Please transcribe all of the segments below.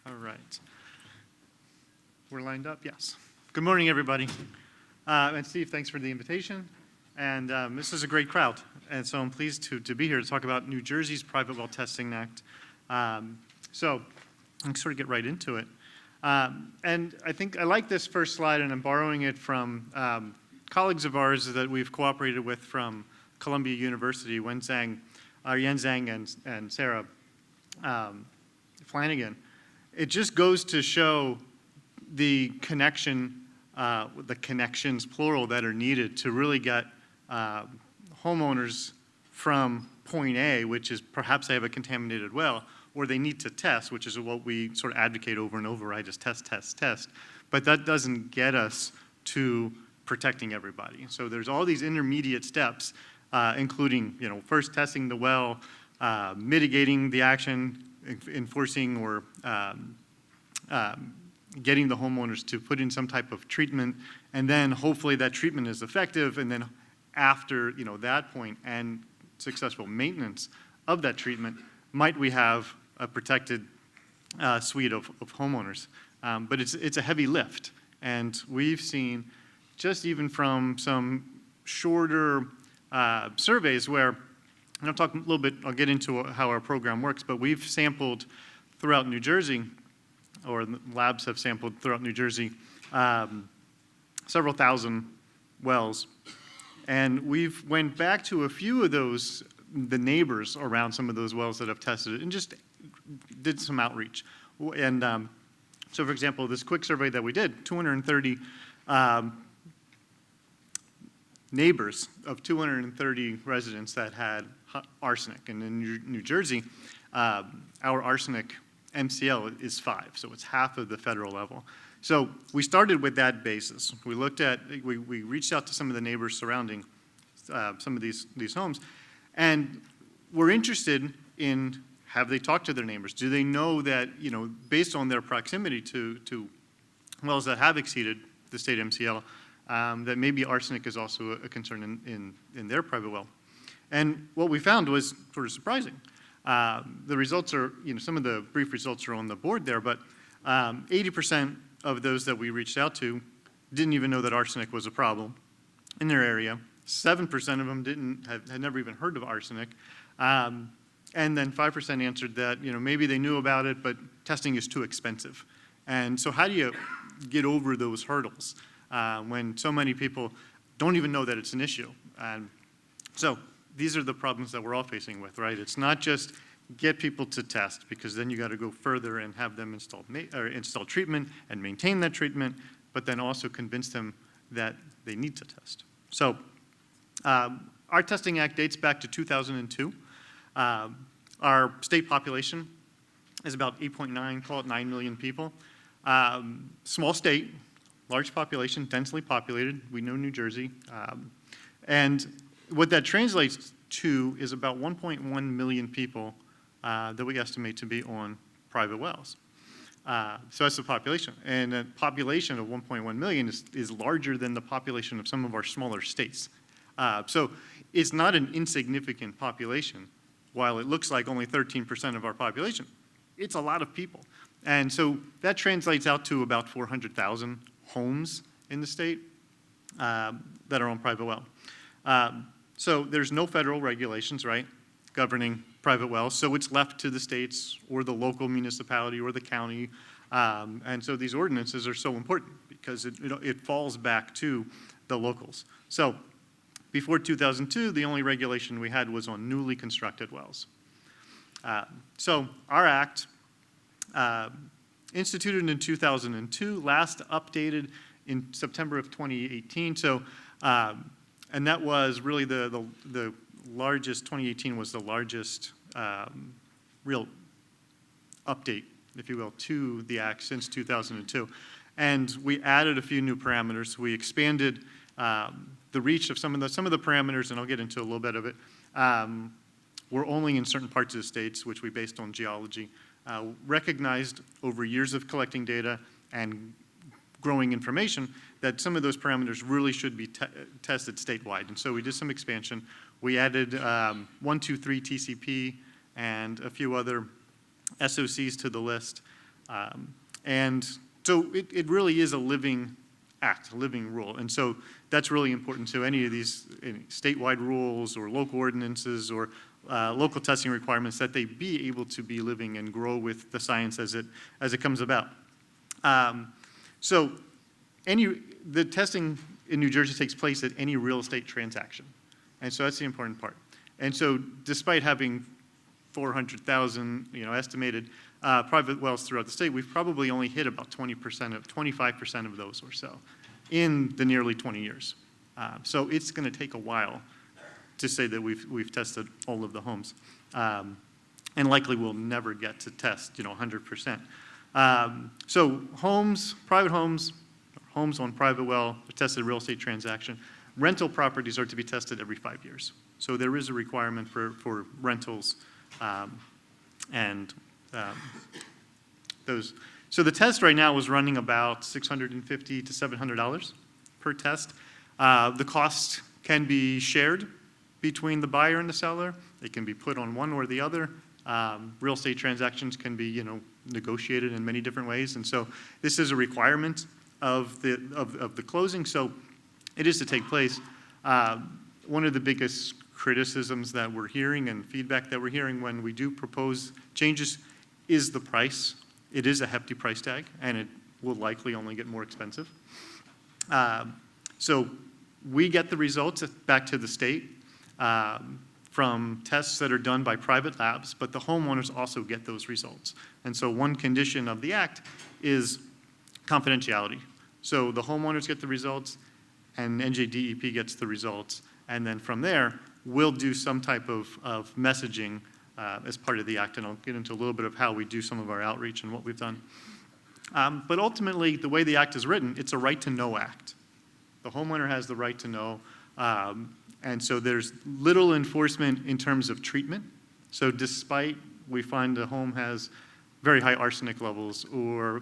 All right. We're lined up? Yes. Good morning, everybody. And Steve, thanks for the invitation. And this is a great crowd. And so I'm pleased to be here to talk about New Jersey's Private Well Testing Act. So I can sort of get right into it. And I think I like this first slide, and I'm borrowing it from colleagues of ours that we've cooperated with from Columbia University, Yen Zhang and Sarah Flanagan. It just goes to show the connection, the connections, plural, that are needed to really get homeowners from point A, which is perhaps they have a contaminated well, or they need to test, which is what we sort of advocate over and over, right, is test, test, test. But that doesn't get us to protecting everybody. So there's all these intermediate steps, including, first testing the well, mitigating the action, enforcing or getting the homeowners to put in some type of treatment, and then hopefully that treatment is effective, and then after that point and successful maintenance of that treatment, might we have a protected suite of homeowners. But it's a heavy lift, and we've seen just even from some shorter surveys where, and I'll talk a little bit, I'll get into how our program works, but we've sampled throughout New Jersey, or the labs have sampled throughout New Jersey, several thousand wells. And we've went back to a few of those, the neighbors around some of those wells that have tested it, and just did some outreach. And so for example, this quick survey that we did, 230 neighbors of 230 residents that had arsenic. And in New Jersey, our arsenic MCL is 5, so it's half of the federal level. So we started with that basis. We looked at, we reached out to some of the neighbors surrounding some of these homes, and we're interested in, have they talked to their neighbors? Do they know that, based on their proximity to wells that have exceeded the state MCL, that maybe arsenic is also a concern in their private well? And what we found was sort of surprising. The results are, some of the brief results are on the board there, but 80% of those that we reached out to didn't even know that arsenic was a problem in their area. 7% of them had never even heard of arsenic. And then 5% answered that, maybe they knew about it, but testing is too expensive. And so how do you get over those hurdles when so many people don't even know that it's an issue? And so these are the problems that we're all facing with, right? It's not just get people to test, because then you got to go further and have them install treatment and maintain that treatment, but then also convince them that they need to test. So our testing act dates back to 2002. Our state population is about 8.9, call it 9 million people. Small state, large population, densely populated. We know New Jersey. And what that translates to is about 1.1 million people that we estimate to be on private wells. So that's the population. And a population of 1.1 million is larger than the population of some of our smaller states. So it's not an insignificant population. While it looks like only 13% of our population, it's a lot of people. And so that translates out to about 400,000 homes in the state that are on private well. So there's no federal regulations, right, governing private wells, so it's left to the states or the local municipality or the county. And so these ordinances are so important because it falls back to the locals. So before 2002, the only regulation we had was on newly constructed wells. So our act, instituted in 2002, last updated in September of 2018. So, and that was really the largest, 2018 was the largest real update, if you will, to the act since 2002. And we added a few new parameters. We expanded the reach of some of the parameters, and I'll get into a little bit of it. We're only in certain parts of the states, which we based on geology. Recognized over years of collecting data and growing information that some of those parameters really should be tested statewide. And so we did some expansion. We added 123 TCP and a few other SOCs to the list. And so it really is a living act, a living rule. And so that's really important. So any of these statewide rules or local ordinances or local testing requirements, that they be able to be living and grow with the science as it comes about. So the testing in New Jersey takes place at any real estate transaction. And so that's the important part. And so despite having 400,000, estimated private wells throughout the state, we've probably only hit about 25% of those or so in the nearly 20 years. So it's going to take a while to say that we've tested all of the homes. And likely we'll never get to test, 100%. So private homes on private well, are tested real estate transaction. Rental properties are to be tested every 5 years. So there is a requirement for rentals those. So the test right now is running about $650 to $700 per test. The cost can be shared between the buyer and the seller. It can be put on one or the other. Real estate transactions can be, negotiated in many different ways. And so this is a requirement of the closing. So it is to take place. One of the biggest criticisms that we're hearing and feedback that we're hearing when we do propose changes is the price. It is a hefty price tag, and it will likely only get more expensive. So we get the results back to the state from tests that are done by private labs, but the homeowners also get those results. And so one condition of the act is confidentiality. So the homeowners get the results, and NJDEP gets the results, and then from there, we'll do some type of messaging as part of the act, and I'll get into a little bit of how we do some of our outreach and what we've done. But ultimately, the way the act is written, it's a right-to-know act. The homeowner has the right to know, and so there's little enforcement in terms of treatment. So despite we find the home has very high arsenic levels or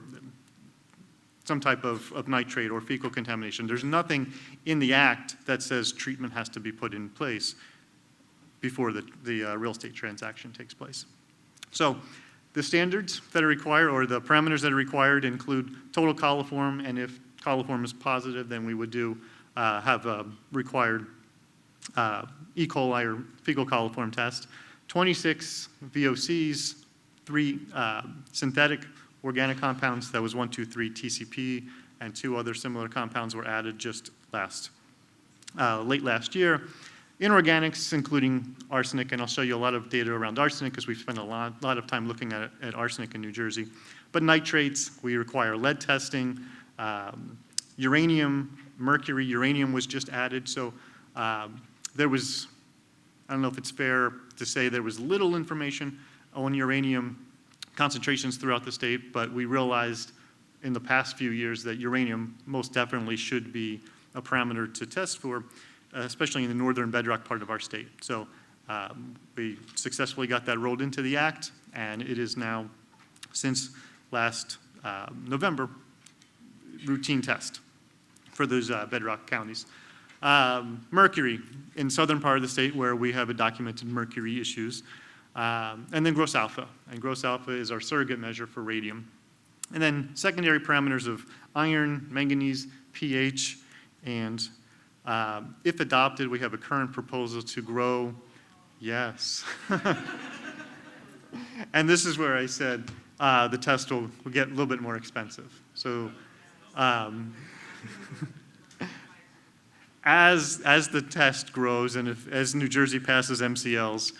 some type of nitrate or fecal contamination, there's nothing in the act that says treatment has to be put in place before the real estate transaction takes place. So the standards that are required, or the parameters that are required, include total coliform, and if coliform is positive, then we would have a required E. coli or fecal coliform test, 26 VOCs, 3 synthetic organic compounds, that was 1,2,3 TCP, and 2 other similar compounds were added just late last year. Inorganics, including arsenic, and I'll show you a lot of data around arsenic because we've spent a lot of time looking at arsenic in New Jersey. But nitrates, we require lead testing. Uranium, mercury, uranium was just added. So there was, I don't know if it's fair to say there was little information on uranium concentrations throughout the state, but we realized in the past few years that uranium most definitely should be a parameter to test for, especially in the northern bedrock part of our state. So we successfully got that rolled into the act, and it is now, since last November, routine test for those bedrock counties. Mercury, in southern part of the state where we have documented mercury issues, and then gross alpha. And gross alpha is our surrogate measure for radium. And then secondary parameters of iron, manganese, pH, and if adopted, we have a current proposal to grow, yes. And this is where I said the test will get a little bit more expensive. So as the test grows, and as New Jersey passes MCLs,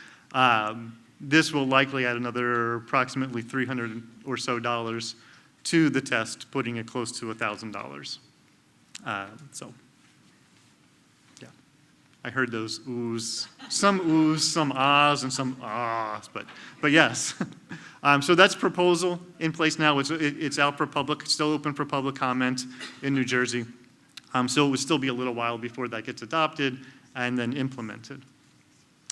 this will likely add another approximately $300 or so to the test, putting it close to $1,000. So, yeah, I heard those oohs, some ahs, and some ahs, but yes. So that's proposal in place now. It's out for public, still open for public comment in New Jersey. So it would still be a little while before that gets adopted and then implemented.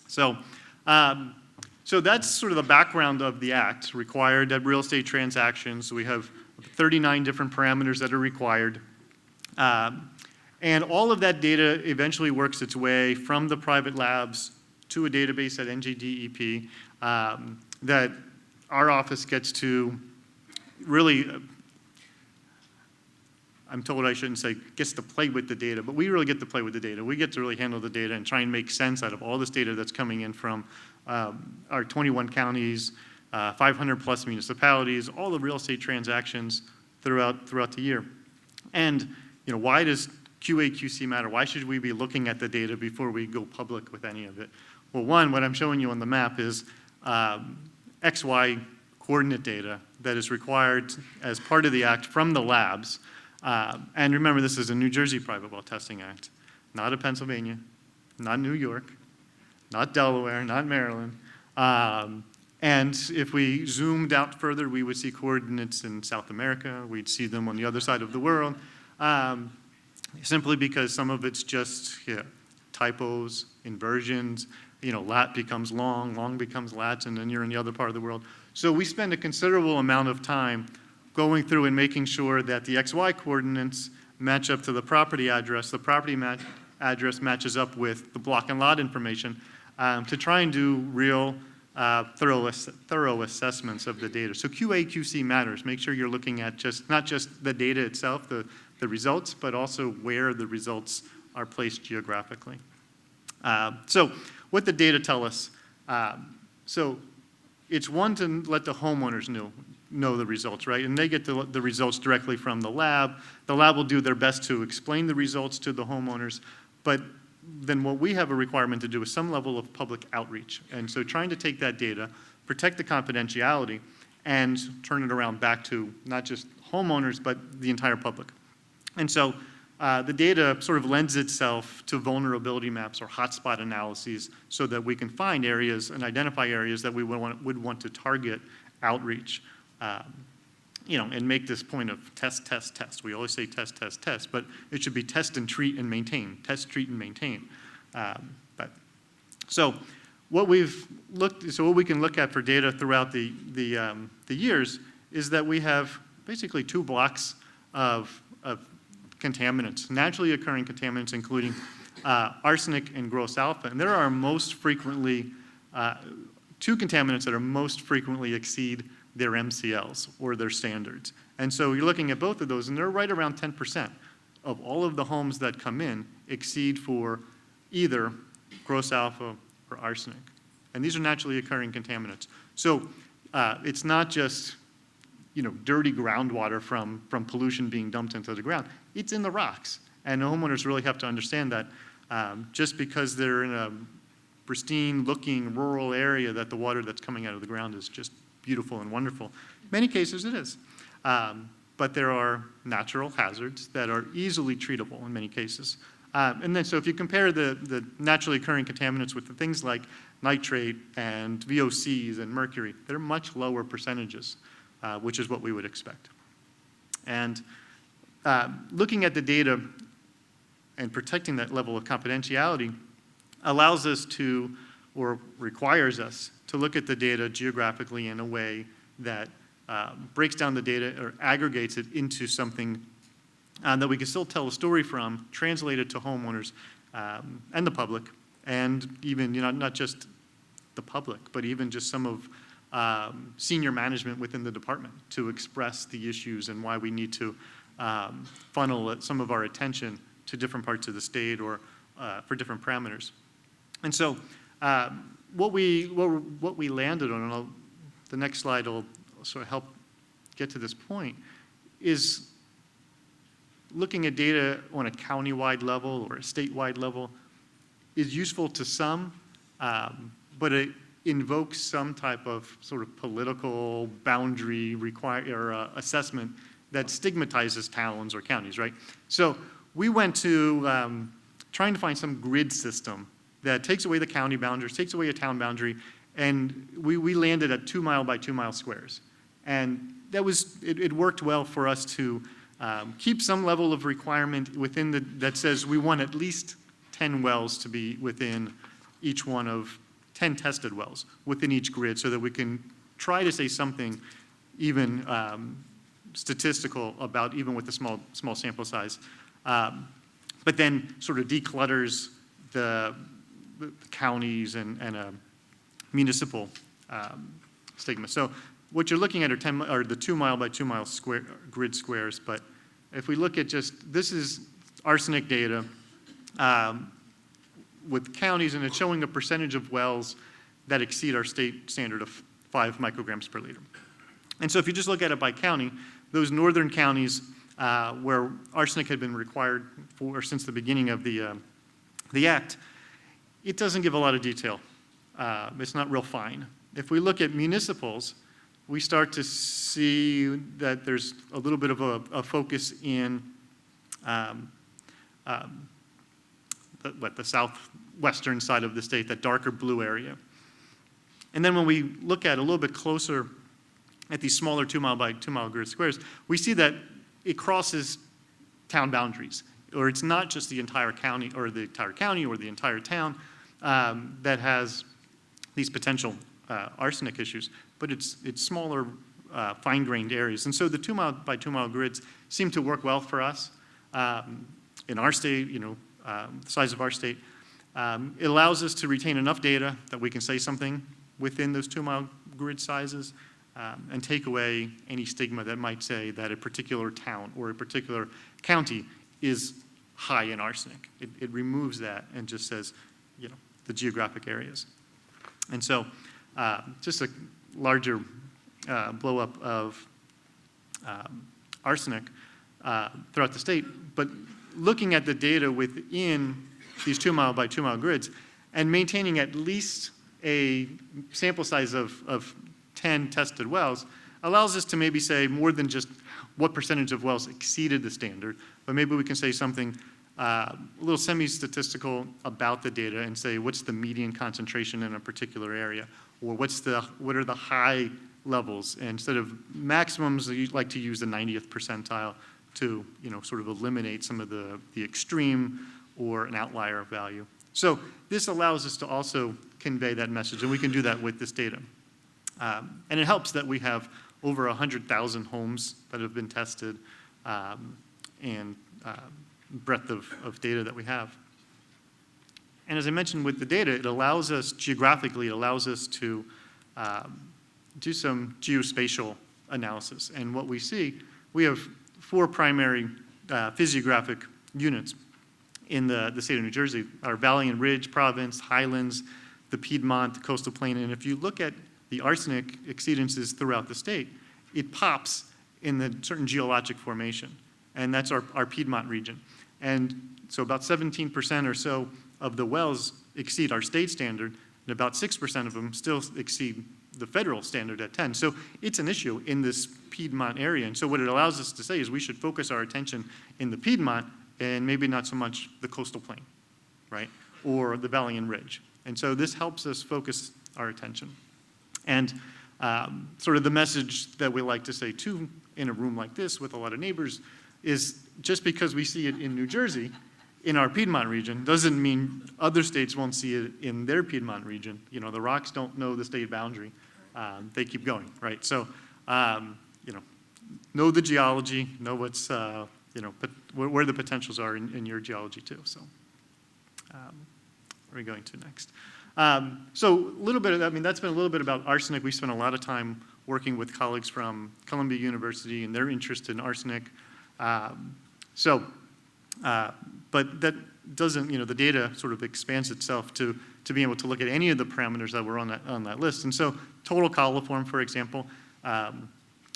So that's sort of the background of the act. Required at real estate transactions. We have 39 different parameters that are required. And all of that data eventually works its way from the private labs to a database at NJDEP that our office gets to really, I'm told I shouldn't say gets to play with the data, but we really get to play with the data. We get to really handle the data and try and make sense out of all this data that's coming in from our 21 counties, 500 plus municipalities, all the real estate transactions throughout the year. And why does QA/QC matter? Why should we be looking at the data before we go public with any of it? Well, one, what I'm showing you on the map is XY coordinate data that is required as part of the act from the labs. And remember, this is a New Jersey Private Well Testing Act, not a Pennsylvania, not New York, not Delaware, not Maryland. And if we zoomed out further, we would see coordinates in South America. We'd see them on the other side of the world, simply because some of it's just typos, inversions. Lat becomes long, long becomes lat, and then you're in the other part of the world. So we spend a considerable amount of time going through and making sure that the XY coordinates match up to the property address. The property address matches up with the block and lot information to try and do real thorough assessments of the data. So QA/QC matters. Make sure you're looking at not just the data itself, the results, but also where the results are placed geographically. So what the data tell us. So it's one to let the homeowners know the results, right? And they get the results directly from the lab. The lab will do their best to explain the results to the homeowners, but then what we have a requirement to do is some level of public outreach. And so trying to take that data, protect the confidentiality, and turn it around back to not just homeowners, but the entire public. And so the data sort of lends itself to vulnerability maps or hotspot analyses so that we can find areas and identify areas that we would want to target outreach. And make this point of test, test, test. We always say test, test, test, but it should be test and treat and maintain. Test, treat, and maintain. So what we can look at for data throughout the years is that we have basically two blocks of contaminants, naturally occurring contaminants, including arsenic and gross alpha. And there are most frequently two contaminants that are most frequently exceed their MCLs or their standards. And so you're looking at both of those, and they're right around 10% of all of the homes that come in exceed for either gross alpha or arsenic. And these are naturally occurring contaminants. So it's not just dirty groundwater from pollution being dumped into the ground. It's in the rocks. And the homeowners really have to understand that just because they're in a pristine looking rural area that the water that's coming out of the ground is just beautiful and wonderful. In many cases it is. But there are natural hazards that are easily treatable in many cases. And then so if you compare the naturally occurring contaminants with the things like nitrate and VOCs and mercury, they're much lower percentages, which is what we would expect. And looking at the data and protecting that level of confidentiality allows us to, or requires us, to look at the data geographically in a way that breaks down the data or aggregates it into something that we can still tell a story from, translate it to homeowners and the public, and even not just the public, but even just some of senior management within the department to express the issues and why we need to funnel some of our attention to different parts of the state or for different parameters. And so what we landed on, and the next slide will sort of help get to this point, is looking at data on a county-wide level or a statewide level is useful to some, but it invokes some type of sort of political boundary assessment that stigmatizes towns or counties, right? So we went to trying to find some grid system that takes away the county boundaries, takes away a town boundary, and we landed at 2 mile by 2 mile squares. And that was, it worked well for us to keep some level of requirement within that says we want at least 10 wells to be within each one of 10 tested wells within each grid so that we can try to say something even statistical about even with the small sample size. But then sort of declutters the counties and municipal stigma. So what you're looking at are the 2 mile by 2 mile grid squares, but if we look at this is arsenic data with counties, and it's showing a percentage of wells that exceed our state standard of 5 micrograms per liter. And so if you just look at it by county, those northern counties where arsenic had been required since the beginning of the act, it doesn't give a lot of detail. It's not real fine. If we look at municipals, we start to see that there's a little bit of a focus in the southwestern side of the state, that darker blue area. And then when we look at a little bit closer at these smaller 2 mile by 2 mile grid squares, we see that it crosses town boundaries, or it's not just the entire county or the entire town that has these potential arsenic issues, but it's smaller, fine-grained areas. And so the 2 mile by 2 mile grids seem to work well for us. In our state, the size of our state, it allows us to retain enough data that we can say something within those 2 mile grid sizes, and take away any stigma that might say that a particular town or a particular county is high in arsenic. It removes that and just says, the geographic areas. And so just a larger blow up of arsenic throughout the state, but looking at the data within these 2 mile by 2 mile grids and maintaining at least a sample size of 10 tested wells allows us to maybe say more than just what percentage of wells exceeded the standard, but maybe we can say something a little semi-statistical about the data and say what's the median concentration in a particular area, or what are the high levels. And instead of maximums, you'd like to use the 90th percentile to sort of eliminate some of the extreme or an outlier value. So this allows us to also convey that message, and we can do that with this data. And it helps that we have over 100,000 homes that have been tested, and breadth of data that we have. And as I mentioned with the data, it allows us, geographically, it allows us to do some geospatial analysis. And what we see, we have 4 primary physiographic units in the state of New Jersey: our Valley and Ridge Province, Highlands, the Piedmont, the Coastal Plain. And if you look at the arsenic exceedances throughout the state, it pops in the certain geologic formation. And that's our Piedmont region. And so about 17% or so of the wells exceed our state standard, and about 6% of them still exceed the federal standard at 10. So it's an issue in this Piedmont area. And so what it allows us to say is we should focus our attention in the Piedmont and maybe not so much the Coastal Plain, right? Or the Valley and Ridge. And so this helps us focus our attention. And sort of the message that we like to say too in a room like this with a lot of neighbors is just because we see it in New Jersey, in our Piedmont region, doesn't mean other states won't see it in their Piedmont region. The rocks don't know the state boundary. They keep going, right? So, know the geology, know what's, where the potentials are in your geology too. So, where are we going to next? So a little bit, that's been a little bit about arsenic. We spent a lot of time working with colleagues from Columbia University and their interest in arsenic. But that doesn't, the data sort of expands itself to be able to look at any of the parameters that were on that list. And so total coliform, for example,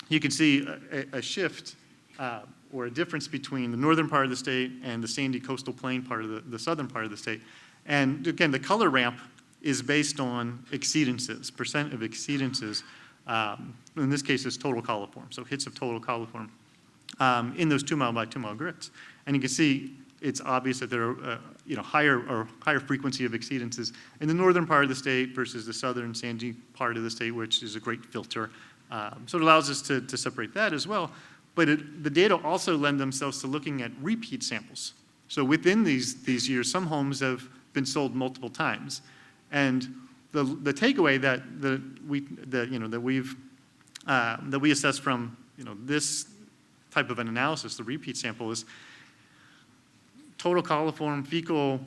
you can see a shift or a difference between the northern part of the state and the sandy coastal plain part of the southern part of the state. And again, the color ramp is based on exceedances, percent of exceedances. In this case, it's total coliform, so hits of total coliform in those 2 mile by 2 mile grids. And you can see it's obvious that there are higher frequency of exceedances in the northern part of the state versus the southern sandy part of the state, which is a great filter. So it allows us to separate that as well. But the data also lend themselves to looking at repeat samples. So within these years, some homes have been sold multiple times. And the takeaway that we assess from this type of an analysis, the repeat sample, is total coliform, fecal.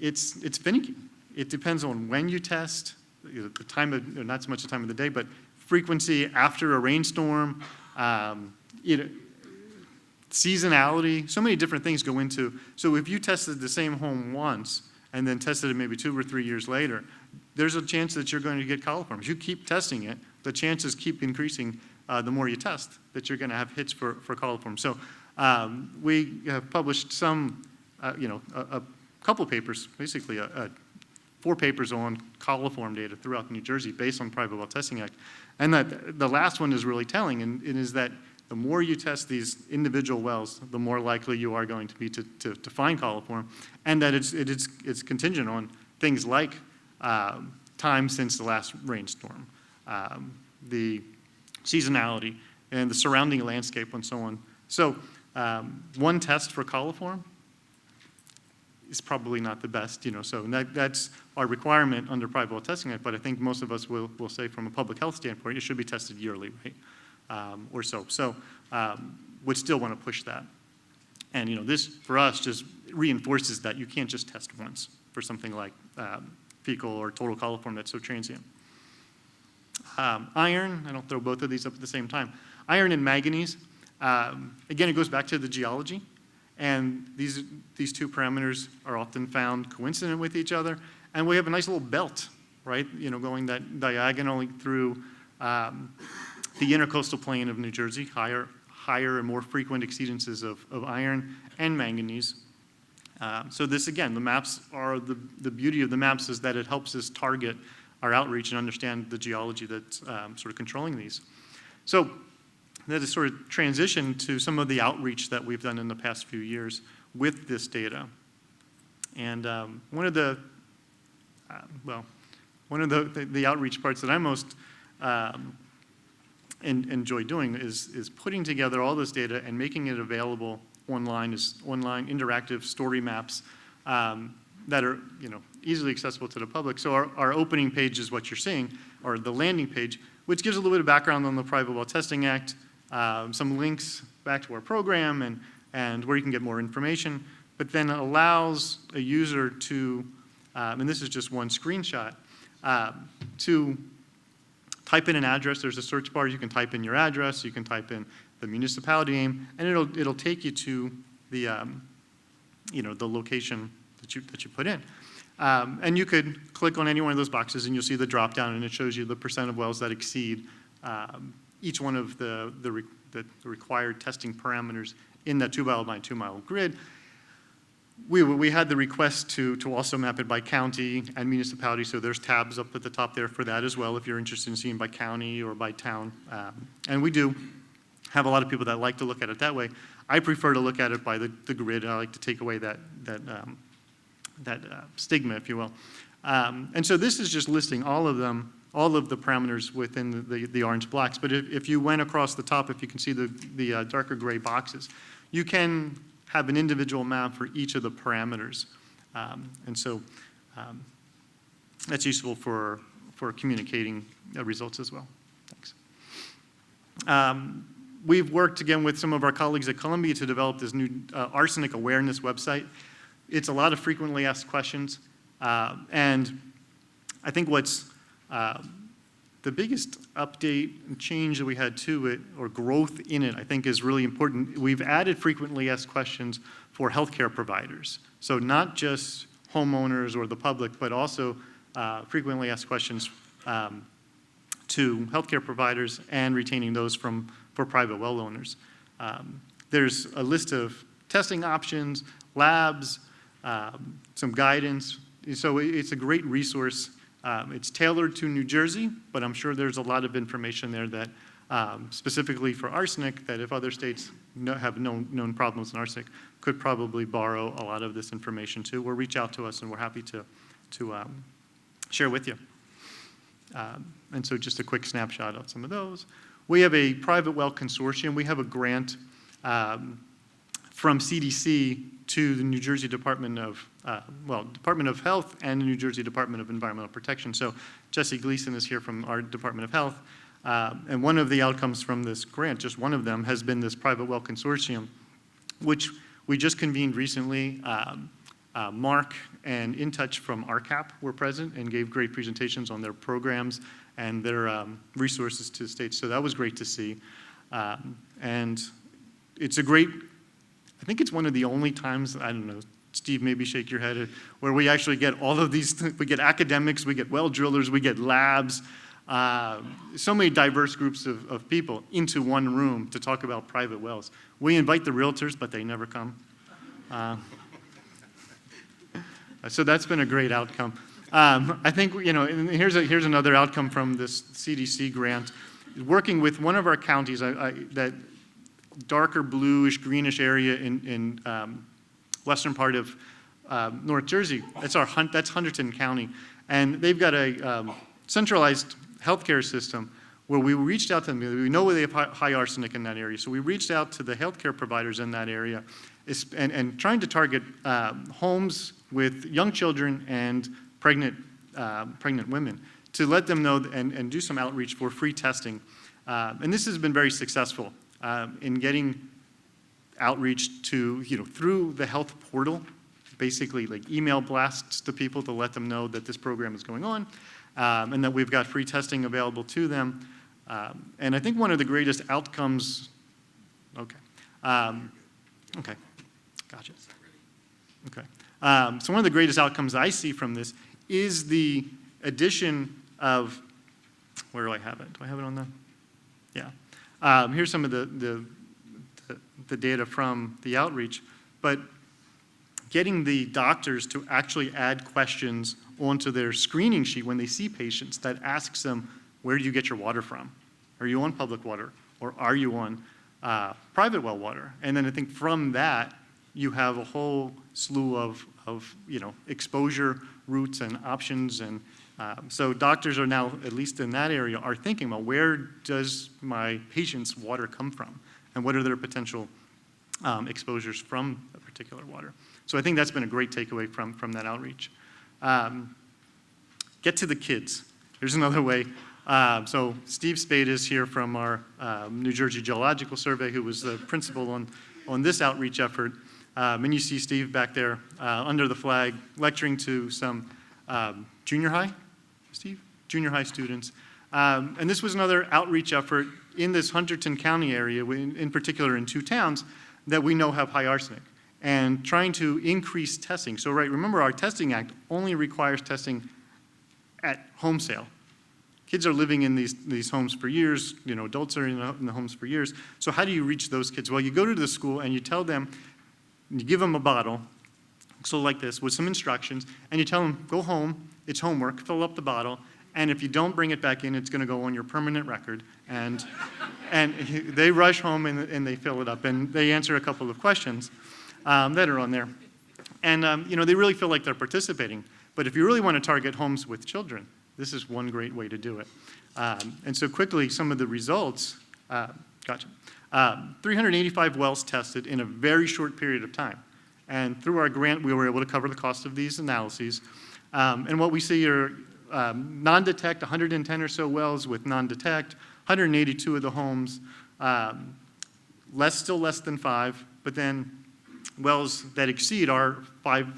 It's finicky. It depends on when you test, the time of, not so much the time of the day, but frequency after a rainstorm, seasonality, so many different things go into. So if you tested the same home once and then tested it maybe 2 or 3 years later, there's a chance that you're going to get coliforms. You keep testing it, the chances keep increasing the more you test that you're going to have hits for coliforms. So we have published some, a couple papers, basically 4 papers on coliform data throughout New Jersey based on Private Well Testing Act. And that the last one is really telling, and it is that the more you test these individual wells, the more likely you are going to be to find coliform, and that it's contingent on things like time since the last rainstorm, the seasonality, and the surrounding landscape, and so on. So one test for coliform is probably not the best, so that's our requirement under Private Well Testing Act, but I think most of us will say from a public health standpoint, it should be tested yearly, right? Or so. So would still want to push that. And this, for us, just reinforces that you can't just test once for something like fecal or total coliform that's so transient. Iron, I don't throw both of these up at the same time. Iron and manganese, again, it goes back to the geology. And these 2 parameters are often found coincident with each other. And we have a nice little belt, right, going that diagonally through the intercoastal plain of New Jersey, higher and more frequent exceedances of iron and manganese. So this, again, the maps are, the beauty of the maps is that it helps us target our outreach and understand the geology that's sort of controlling these. So that is sort of transition to some of the outreach that we've done in the past few years with this data. And one of the outreach parts that I most enjoy doing is putting together all this data and making it available online as online interactive story maps that are easily accessible to the public. So our opening page is what you're seeing, or the landing page, which gives a little bit of background on the Private Well Testing Act, some links back to our program and where you can get more information, but then allows a user to, and this is just one screenshot, to type in an address. There's a search bar. You can type in your address. You can type in the municipality name, and it'll take you to the the location that you put in. And you could click on any one of those boxes, and you'll see the drop down, and it shows you the percent of wells that exceed each one of the required testing parameters in that 2 mile by 2 mile grid. We had the request to also map it by county and municipality, so there's tabs up at the top there for that as well if you're interested in seeing by county or by town. And we do have a lot of people that like to look at it that way. I prefer to look at it by the grid, and I like to take away that stigma, if you will. And so this is just listing all of them, all of the parameters within the orange blocks. But if you went across the top, if you can see the darker gray boxes, you can have an individual map for each of the parameters. And so that's useful for communicating results as well. Thanks. We've worked again with some of our colleagues at Columbia to develop this new arsenic awareness website. It's a lot of frequently asked questions. And I think what's the biggest update and change that we had to it, or growth in it, I think is really important. We've added frequently asked questions for healthcare providers. So not just homeowners or the public, but also frequently asked questions to healthcare providers and retaining those for private well owners. There's a list of testing options, labs, some guidance. So it's a great resource. It's tailored to New Jersey, but I'm sure there's a lot of information there that specifically for arsenic, that if other states have known problems in arsenic, could probably borrow a lot of this information too, or reach out to us, and we're happy to share with you. And so just a quick snapshot of some of those. We have a private well consortium. We have a grant from CDC to the New Jersey Department of Health and the New Jersey Department of Environmental Protection. So Jesse Gleason is here from our Department of Health. And one of the outcomes from this grant, just one of them, has been this private well consortium, which we just convened recently. Mark and InTouch from RCAP were present and gave great presentations on their programs and their resources to the state. So that was great to see. And it's a great, I think it's one of the only times, I don't know, Steve, maybe shake your head, where we actually get all of these, we get academics, we get well drillers, we get labs, so many diverse groups of people into one room to talk about private wells. We invite the realtors, but they never come. So that's been a great outcome. I think, you know, and here's another outcome from this CDC grant. Working with one of our counties, that darker bluish, greenish area in western part of North Jersey, that's Hunterdon County. And they've got a centralized healthcare system where we reached out to them. We know they have high arsenic in that area. So we reached out to the healthcare providers in that area and trying to target homes with young children and pregnant women to let them know and do some outreach for free testing. And this has been very successful in getting outreach to, you know, through the health portal, basically like email blasts to people to let them know that this program is going on and that we've got free testing available to them. And I think one of the greatest outcomes, okay, gotcha. Okay, so one of the greatest outcomes I see from this is the addition of, where do I have it? Do I have it on the, yeah. Here's some of the data from the outreach, but getting the doctors to actually add questions onto their screening sheet when they see patients that asks them, where do you get your water from? Are you on public water, or are you on private well water? And then I think from that, you have a whole slew of you know, exposure routes and options. And so doctors are now, at least in that area, are thinking about where does my patient's water come from? And what are their potential exposures from a particular water? So I think that's been a great takeaway from that outreach. Get to the kids. Here's another way. So Steve Spade is here from our New Jersey Geological Survey, who was the principal on this outreach effort. And you see Steve back there under the flag lecturing to some junior high, Steve? Junior high students. And this was another outreach effort in this Hunterdon County area, in particular in two towns that we know have high arsenic, and trying to increase testing. So right, remember our Testing Act only requires testing at home sale. Kids are living in these homes for years, you know, adults are in the homes for years. So how do you reach those kids? Well, you go to the school and you tell them, you give them a bottle, so like this, with some instructions, and you tell them, go home, it's homework, fill up the bottle, and if you don't bring it back in, it's gonna go on your permanent record. And they rush home and they fill it up, and they answer a couple of questions that are on there. And you know, they really feel like they're participating. But if you really want to target homes with children, this is one great way to do it. And so quickly, some of the results, gotcha. 385 wells tested in a very short period of time. And through our grant, we were able to cover the cost of these analyses. And what we see are non-detect, 110 or so wells with non-detect, 182 of the homes, still less than 5, but then wells that exceed our 5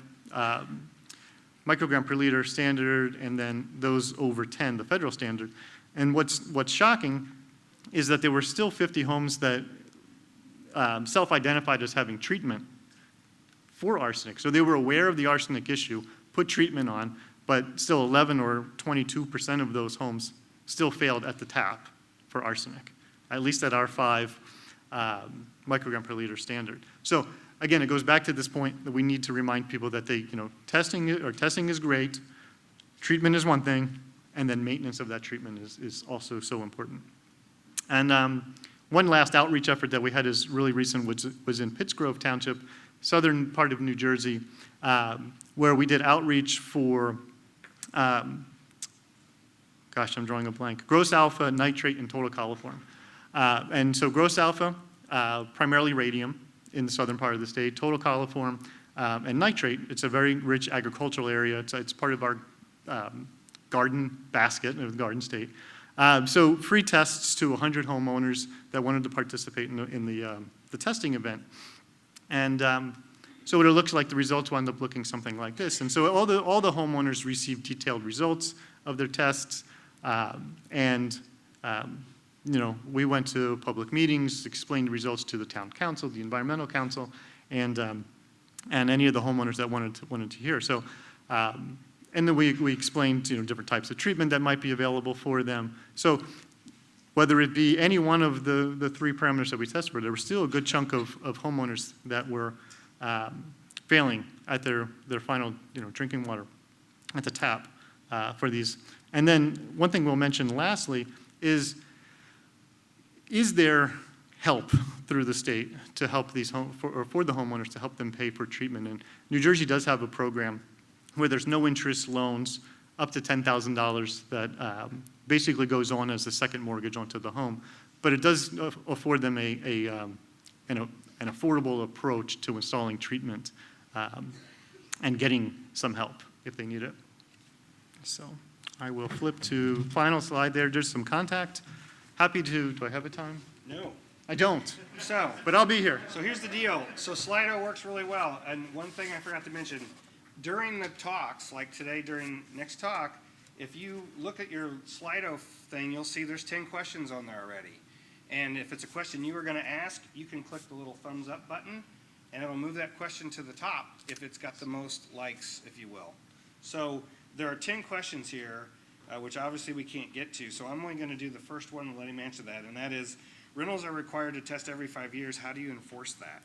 microgram per liter standard, and then those over 10, the federal standard. And what's shocking is that there were still 50 homes that self-identified as having treatment for arsenic. So they were aware of the arsenic issue, put treatment on, but still 11 or 22% of those homes still failed at the tap for arsenic, at least at our 5 microgram per liter standard. So again, it goes back to this point that we need to remind people that testing is great, treatment is one thing, and then maintenance of that treatment is also so important. And one last outreach effort that we had is really recent, which was in Pittsgrove Township, southern part of New Jersey, where we did outreach for, gosh, I'm drawing a blank, gross alpha, nitrate, and total coliform. And so gross alpha, primarily radium in the southern part of the state, total coliform, and nitrate. It's a very rich agricultural area. It's part of our garden basket of the Garden State. So free tests to 100 homeowners that wanted to participate in the testing event. And so what it looks like, the results wound up looking something like this. And so all the homeowners received detailed results of their tests. And we went to public meetings, explained the results to the town council, the environmental council, and any of the homeowners that wanted to hear. So, and then we explained different types of treatment that might be available for them. So whether it be any one of the three parameters that we tested for, there was still a good chunk of homeowners that were failing at their final drinking water at the tap for these. And then one thing we'll mention lastly is there help through the state to help these for the homeowners to help them pay for treatment? And New Jersey does have a program where there's no interest loans up to $10,000 that basically goes on as a second mortgage onto the home, but it does afford them an affordable approach to installing treatment and getting some help if they need it. So I will flip to final slide there. There's some contact. Happy to, do I have a time? No. I don't, So, but I'll be here. so here's the deal. So Slido works really well. And one thing I forgot to mention, during the talks, like today during next talk, if you look at your Slido thing, you'll see there's 10 questions on there already. And if it's a question you were going to ask, you can click the little thumbs up button, and it'll move that question to the top if it's got the most likes, if you will. So there are 10 questions here, which obviously we can't get to. So I'm only going to do the first one and let him answer that, and that is, rentals are required to test every 5 years. How do you enforce that?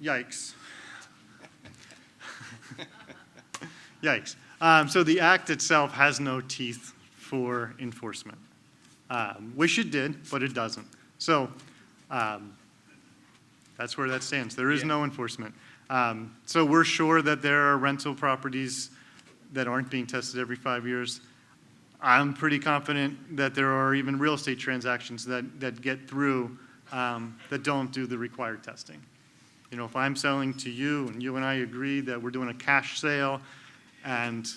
Yikes. Yikes. So the act itself has no teeth for enforcement. Wish it did, but it doesn't. So that's where that stands. There is no enforcement. So we're sure that there are rental properties that aren't being tested every 5 years. I'm pretty confident that there are even real estate transactions that get through that don't do the required testing. If I'm selling to you and you and I agree that we're doing a cash sale and,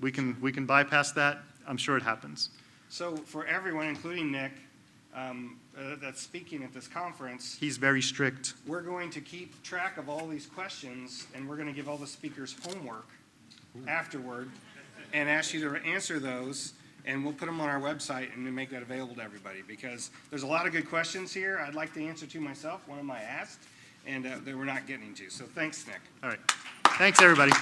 we can bypass that, I'm sure it happens. So for everyone, including Nick, that's speaking at this conference, He's very strict. we're going to keep track of all these questions, and we're going to give all the speakers homework afterward and ask you to answer those, and we'll put them on our website and make that available to everybody, because there's a lot of good questions here I'd like to answer to myself. One of them I asked, and that we're not getting to. So thanks, Nick. All right. Thanks, everybody.